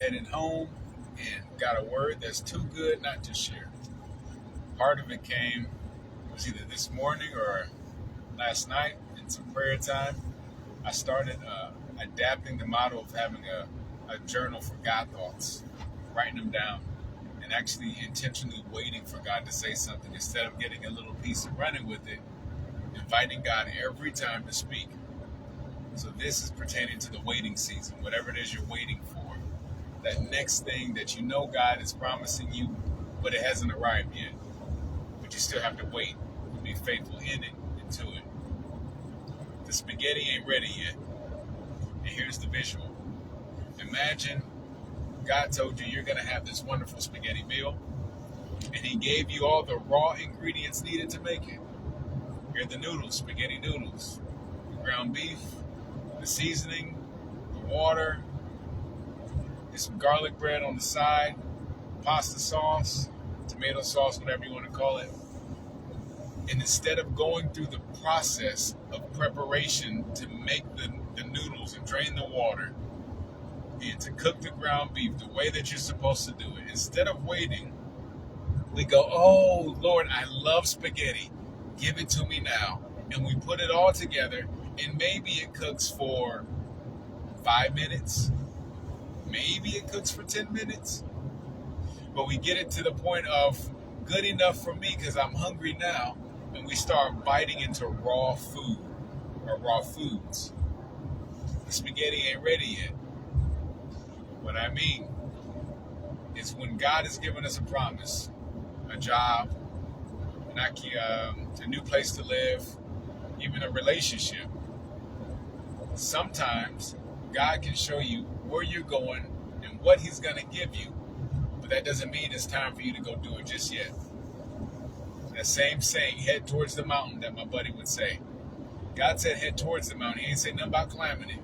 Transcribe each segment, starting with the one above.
Heading home and got a word that's too good not to share. Part of it was either this morning or last night in some prayer time. I started adapting the model of having a journal for God thoughts, writing them down, and actually intentionally waiting for God to say something instead of getting a little piece and running with it, inviting God every time to speak. So this is pertaining to the waiting season, whatever it is you're waiting for. That next thing that you know God is promising you, but it hasn't arrived yet. But you still have to wait and be faithful in it and to it. The spaghetti ain't ready yet. And here's the visual. Imagine God told you you're going to have this wonderful spaghetti meal, and He gave you all the raw ingredients needed to make it. Here are the noodles, spaghetti noodles, the ground beef, the seasoning, the water, there's some garlic bread on the side, pasta sauce, tomato sauce, whatever you want to call it. And instead of going through the process of preparation to make the noodles and drain the water and to cook the ground beef the way that you're supposed to do it, instead of waiting, we go, oh, Lord, I love spaghetti. Give it to me now. And we put it all together, and maybe it cooks for 5 minutes. Maybe it cooks for 10 minutes. But we get it to the point of good enough for me because I'm hungry now. And we start biting into raw food or raw foods. The spaghetti ain't ready yet. What I mean is when God has given us a promise, a job, a new place to live, even a relationship, sometimes God can show you where you're going and what He's going to give you, but that doesn't mean it's time for you to go do it just yet. That same saying, head towards the mountain, that my buddy would say. God said head towards the mountain. He ain't saying nothing about climbing it.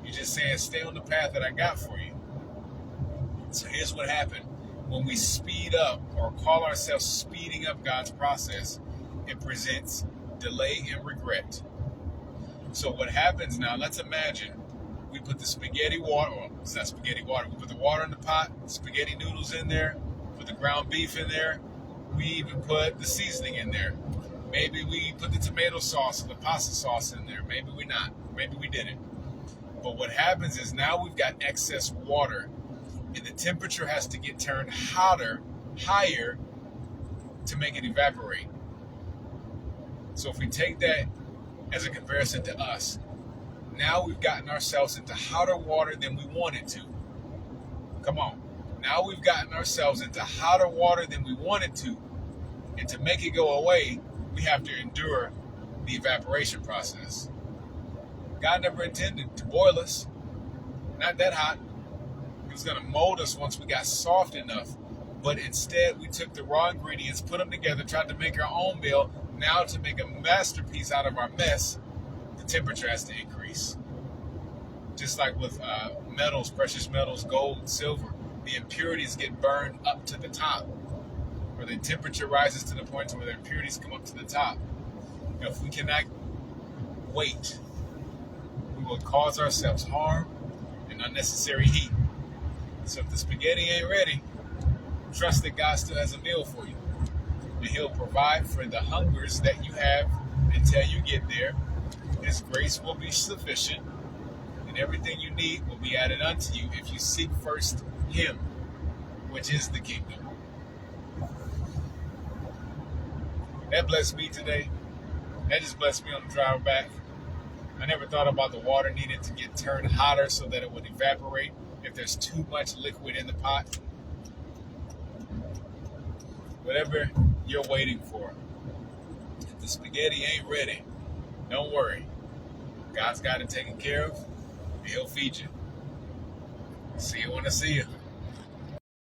He's just saying stay on the path that I got for you. So here's what happened. When we speed up or call ourselves speeding up God's process, it presents delay and regret. So what happens now, let's imagine we put the spaghetti water, well, it's not spaghetti water, we put the water in the pot, spaghetti noodles in there, put the ground beef in there, we even put the seasoning in there. Maybe we put the tomato sauce or the pasta sauce in there. Maybe we not. Maybe we didn't. But what happens is now we've got excess water, and the temperature has to get turned higher to make it evaporate. So if we take that as a comparison to us, now we've gotten ourselves into hotter water than we wanted to. Come on. Now we've gotten ourselves into hotter water than we wanted to. And to make it go away, we have to endure the evaporation process. God never intended to boil us. Not that hot. He was going to mold us once we got soft enough. But instead, we took the raw ingredients, put them together, tried to make our own meal. Now to make a masterpiece out of our mess, the temperature has to increase. Just like with metals, precious metals, gold, silver, the impurities get burned up to the top. Or the temperature rises to the point where the impurities come up to the top. If we cannot wait, we will cause ourselves harm and unnecessary heat. So if the spaghetti ain't ready, trust that God still has a meal for you. And He'll provide for the hungers that you have until you get there. His grace will be sufficient, and everything you need will be added unto you if you seek first Him, which is the kingdom. That blessed me today. That just blessed me on the drive back. I never thought about the water needed to get turned hotter so that it would evaporate if there's too much liquid in the pot. Whatever you're waiting for, if the spaghetti ain't ready, don't worry. God's got it taken care of, and He'll feed you. See you when I see you.